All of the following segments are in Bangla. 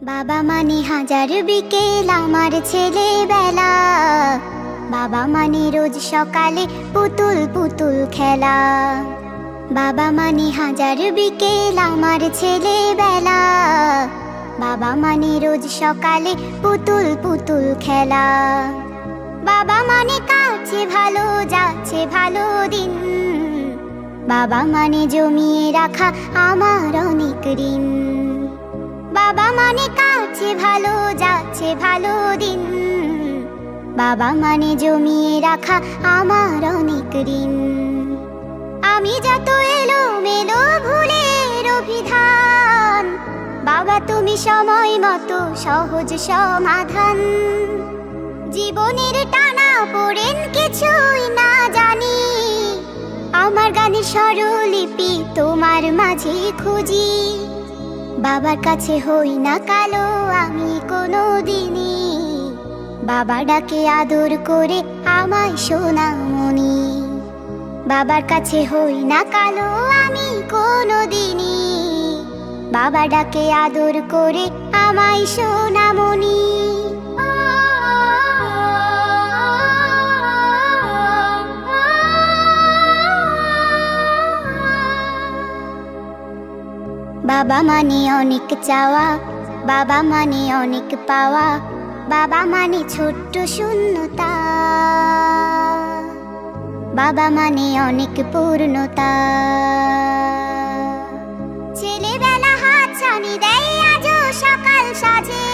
বাবা মানে হাজার বিকেল আমার ছেলেবেলা, বাবা মানে রোজ সকালে পুতুল পুতুল খেলা। বাবা মানে হাজার বিকেল আমার ছেলেবেলা, বাবা মানে রোজ সকালে পুতুল পুতুল খেলা। বাবা মানে কাছে ভালো যাচ্ছে ভালো দিন, বাবা মানে জমিয়ে রাখা আমার অনেক ঋণ। বাবা মানে কাছে ভালো যাচ্ছে ভালো দিন, বাবা মানে জমিয়ে রাখা আমার অনেক ঋণ। আমি যত এলো মেলো ভুলের অভিধান, বাবা তুমি সময় মতো সহজ সমাধান। জীবনের টানা পড়েন কিছুই না জানি, আমার গানের স্বরলিপি তোমার মাঝে খুঁজি। বাবার কাছে হই না কালো আমি কোনো দিনই, বাবা ডাকে আদর করে আমায় সোনামণি। বাবার কাছে হই না কালো আমি কোনো দিনই, বাবা ডাকে আদর করে আমায় সোনামণি। বাবা মানে অনেক চাওয়া, বাবা মানে অনেক পাওয়া, বাবা মানে ছোট্ট শূন্যতা, বাবা মানে অনেক পূর্ণতা। ছেলেবেলা হাতছানি দেয় আজও সকাল সাজে,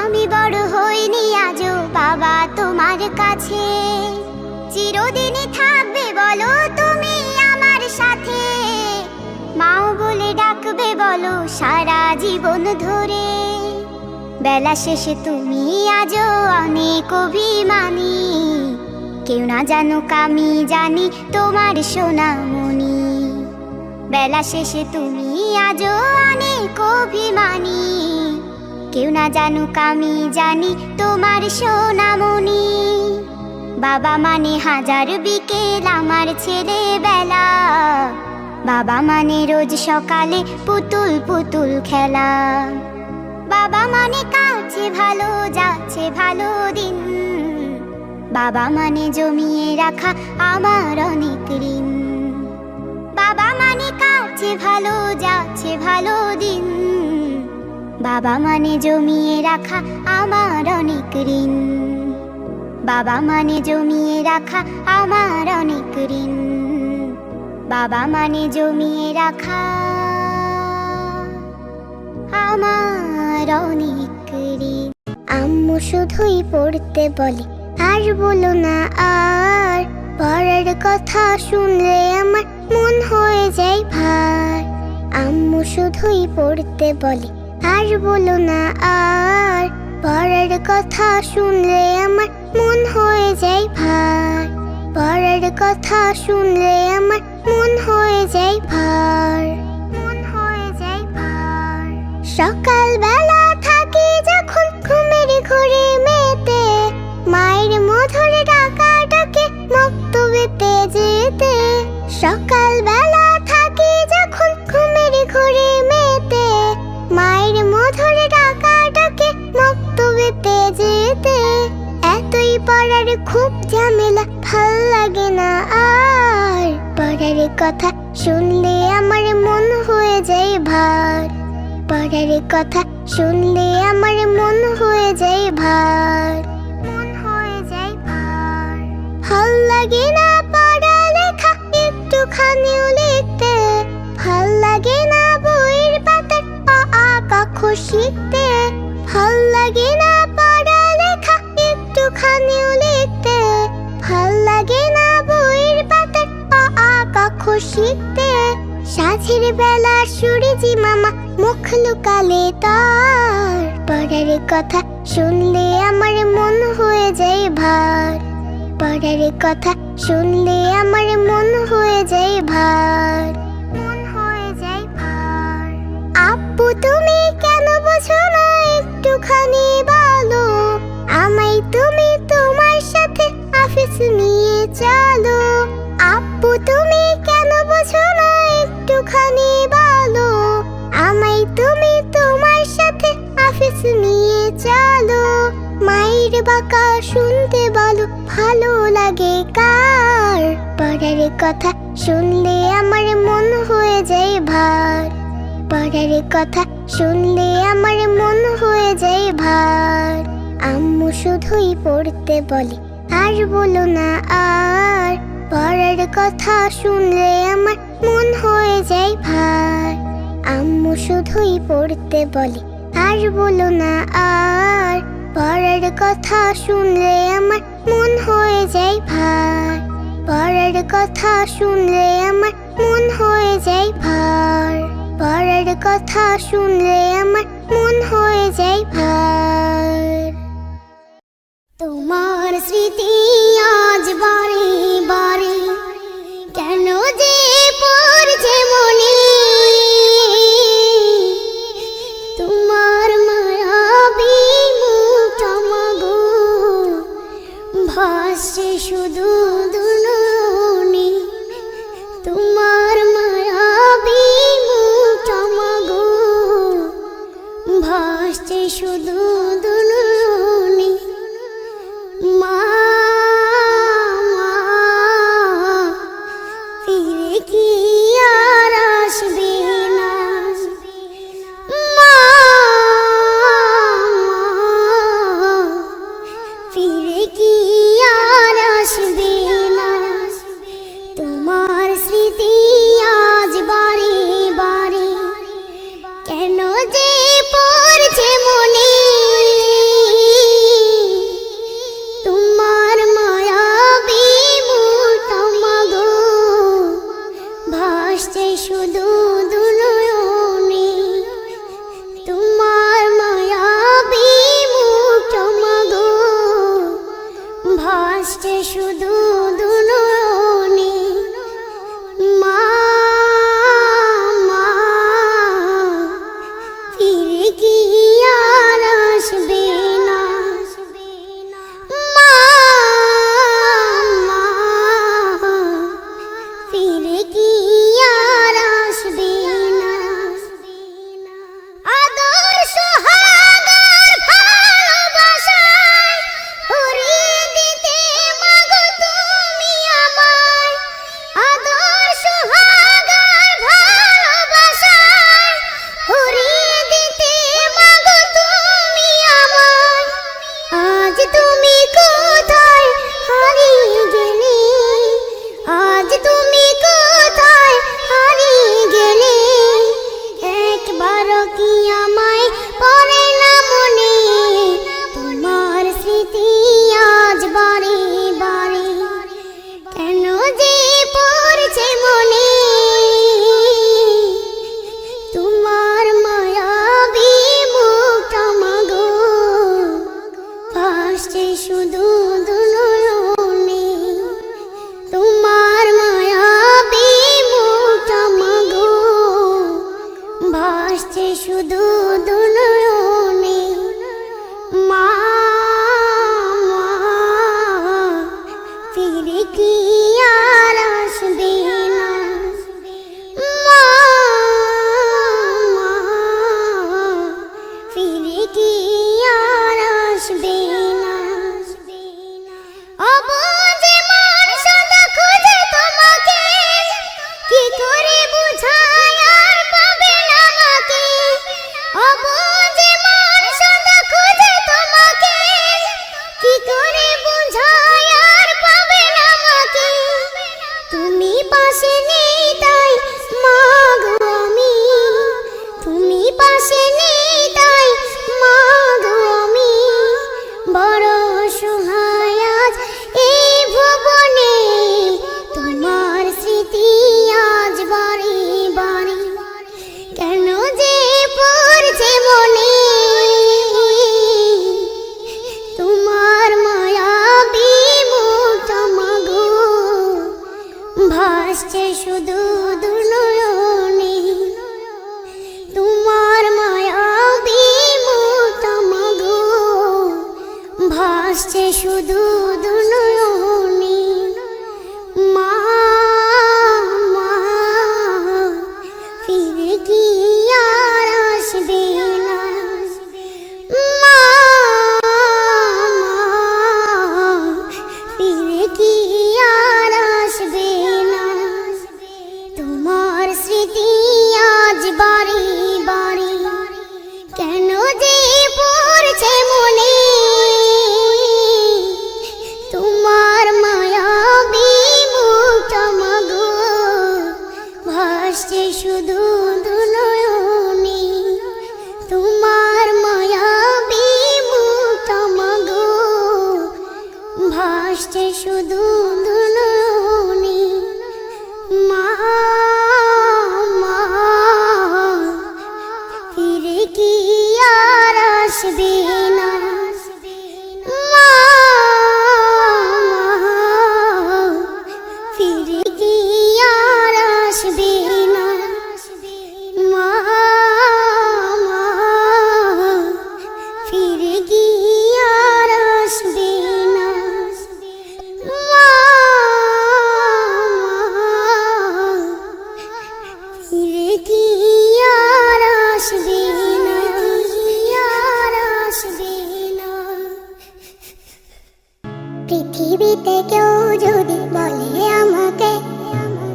আমি বড় হইনি আজও বাবা তোমার কাছে। চিরদিনই থাকবে বলো তুমি আমার সাথে, মাও বলে ডাকবে বলো সারা জীবন ধরে। বেলা শেষে তুমি আজও অনেক অভিমানী, কেউ না জানুক আমি জানি তোমার সোনামণি। বেলা শেষে তুমি আজও অনেক অভিমানী, কেউ না জানুক আমি জানি তোমার সোনামণি। বাবা মানে হাজার বিকেল আমার ছেলেবেলা, বাবা মানে রোজ সকালে পুতুল পুতুল খেলা। বাবা মানে কাছে ভালো যাচ্ছে ভালো দিন, বাবা মানে জমিয়ে রাখা আমার অনেক ঋণ। বাবা মানে কাছে ভালো যাচ্ছে ভালো দিন, বাবা মানে জমিয়ে রাখা আমার অনেক ঋণ। বাবা মানে জমিয়ে রাখা আমার অনেক ঋণ, বাবা মানে জমিয়ে রাখা আমার অনেক ঋণ। আম্মু শুধুই পড়তে বলে আর বলো না আর, পড়ার কথা শুনলে আমার মন হয়ে যায় ভার। আম্মু শুধুই পড়তে বলে আর বলো না আর, পড়ার কথা শুনলে আমার মন হয়ে যায় ভার। পড়ার কথা শুনলে আমার মন হয়ে যায় ভার, মন হয়ে যায় ভার। সকালবেলা থাকি যখন ঘুমের ঘরে মেতে, মায়ের মধুর ডাকে মক্তবেতে যেতে। সকালবেলা থাকি যখন ঘুমের ঘরে মেতে, মায়ের মধুর ডাকে মক্তবেতে যেতে। এতই পড়ার খুব ঝামেলা ভাল লাগে না আর, পড়ার কথা শুনলে আমার মন হয়ে যায় ভার। পড়ার কথা শুনলে আমার মন হয়ে যায় ভার, মন হয়ে যায় ভার। ভাল লাগে না পড়ালেখা একটুখানিও লিখতে, ভাল লাগে না বইয়ের পাতার আ আ ক খ শিখতে। ভাল লাগে না পড়ালেখা একটুখানিও লিখতে, ভাল লাগে না বইয়ের পাতার আ আ ক খ শিখতে। সাঁঝের বেলা সূর্যি মামা মুখ লুকালে তার, পড়ার কথা শুনলে আমার মন হয়ে যায় ভার। পড়ার কথা শুনলে আমার মন হয়ে যায় ভার, মন হয়ে যায় ভার। আব্বু তুমি কেন বোঝো না একটুখানি বলো, আমায় তুমি তোমার সাথে অফিস নিয়ে চলো। আব্বু তুমি কেন বোঝো না একটুখানি বলো, আমায় তুমি তোমার সাথে নিয়ে চলো, মায়ের বাঁকা শুনতে বলো, ভালো লাগে কার? পড়ার কথা শুনলে আমার মন হয়ে যায় ভার, পড়ার কথা শুনলে আমার মন হয়ে যায় ভার। আম্মু শুধুই পড়তে বলে আর বলো না আর, পড়ার কথা শুনলে আমার মন হয়ে যায় ভার। আম্মু শুধুই পড়তে বলে আর বলো না আর, পড়ার কথা শুনলে আমার মন হয়ে যায় ভার, পড়ার কথা শুনলে আমার মন হয়ে যায় ভার, পড়ার কথা শুনলে আমার মন হয়ে যায় ভার। তোমার স্মৃতি আজ বারে বারে কেন যে পড়ছে মনে, তোমার মায়াবী মুখটা মাগো ভাসছে শুধু দুলনি, তোমার মায়াবী মুখটা মাগো ভাসছে শুধু দুলনি। মা ফিরে কি আর আসবে না, মা ফিরে কি আর আসবে না। তোমার স্মৃতি আজ বারে বারে কেন যে পড়ছে মনে, তোমার মায়াবী মুখটা মাগো ভাসছে শুধু দুলনি, তোমার মায়াবী মুখটা মাগো ভাসছে শুধু দুলনি। মা মা ফিরে কি আর আসবে না, মা মা ফিরে কি আর আসবে না। আদর সোহাগার ভালোবাসায় ভরিয়ে দিতে মাগো তুমি আমায়, আদর সোহাগার ভালোবাসায় ভরিয়ে দিতে মাগো তুমি আমায়। আজ তুমি কোথায় হারিয়ে গেলে, আজ তুমি কোথায় হারিয়ে গেলে, একবারও কি আমায় পড়ে না মনে, তোমার স্মৃতি আজ বারে বারে কেন যে পড়ছে মনে, তোমার মায়াবী মুখটা মাগো ভাসছে শুধু দুলনি, তোমার মায়াবী মুখটা মাগো ভাসছে শুধু দুলনি। মা মা ফিরে কি আর আসবে না, মা মা ফিরে কি আর আসবে না। অবুঝে মন সদা খুঁজে তোমাকে, কি করে বুঝায় আর পাবে না আমাকে। অবুঝে মন সদা খুঁজে তোমাকে, কি করে বুঝায় আর পাবে না আমাকে। তুমি পাশে নেই তাই মাগো আমি, তুমি পাশে নেই তাই মাগো আমি যে শুধু দুলুনি। মা মা ফিরে কি আর আসবে না। মা ফিরে কি আর আসবে না। মা ফিরে কি আর আসবে না। মা ফিরে কি আর আসবে না। আর আসবে না। পৃথিবীতে কেউ যদি বলে আমাকে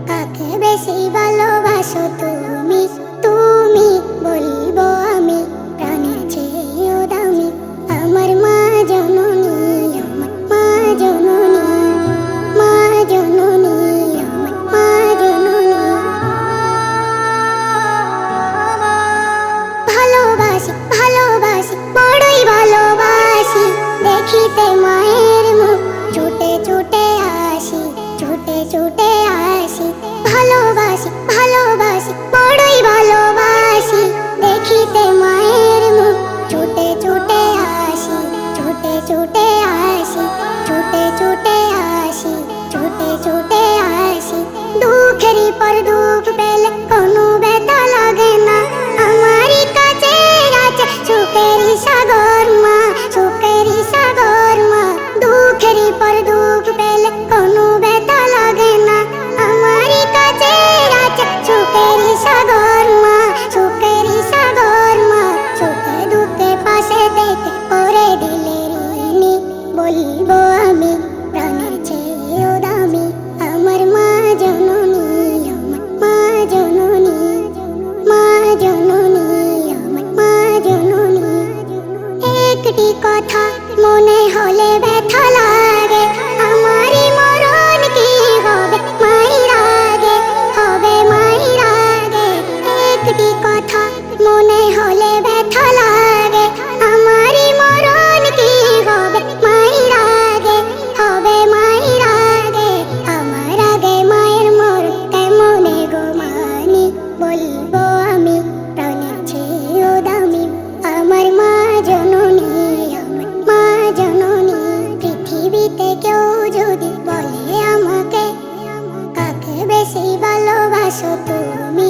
কাকে বেশি ভালোবাসো তুমি, তুমি বলবো আমি প্রাণের চেয়েও দামি আমার মা জননী। আমার মা জননী, মা জননী, আমার মা জননী। ভালোবাসি ভালোবাসি বড়ই ভালোবাসি, দেখিতে মায়ের মুখ ছুটে ছুটে আসি, ছুটে ছুটে আসি। ভালোবাসি ভালোবাসি বড়ই ভালোবাসি, দেখিতে মায়ের মুখ ছুটে ছুটে আসি, ছুটে ছুটে আসি, ছুটে ছুটে আসি, ছুটে ছুটে আসি। দুঃখেরই পর দুঃখ পেলে কোনো ব্যথা লাগে না, আমারই কাছে আছে সুখেরই সাগর মা, সুখেরই সাগর মা। দুঃখেরই পর দুঃখ পেলে কোনো ব্যথা লাগে না, আমারই কাছে আছে সুখেরই সাগর মা, সুখেরই সাগর মা। সুখে দুঃখে পাশে থেকে করে দিলে ঋণী, বলবো আমি প্রাণের চেয়েও দামি আমার মা জননী। আমার মা জননী, মা জননী, আমার মা জননী। একটি কথা মনে হলে ব্যথা লাগে, আমারই মরণ কি হবে মায়ের আগে, হবে মায়ের আগে। একটি কথা মনে হলে ব্যথা লাগে, আমারই মরণ কি হবে মায়ের আগে, হবে মায়ের আগে। আমার আগে মায়ের মরণ কেমনে গো মানি, বলবো আমি প্রাণের চেয়েও দামি আমার মা জননী। আমার মা জননী। পৃথিবীতে কেউ যদি বলে আমাকে কাকে বেশি ভালোবাসো তুমি,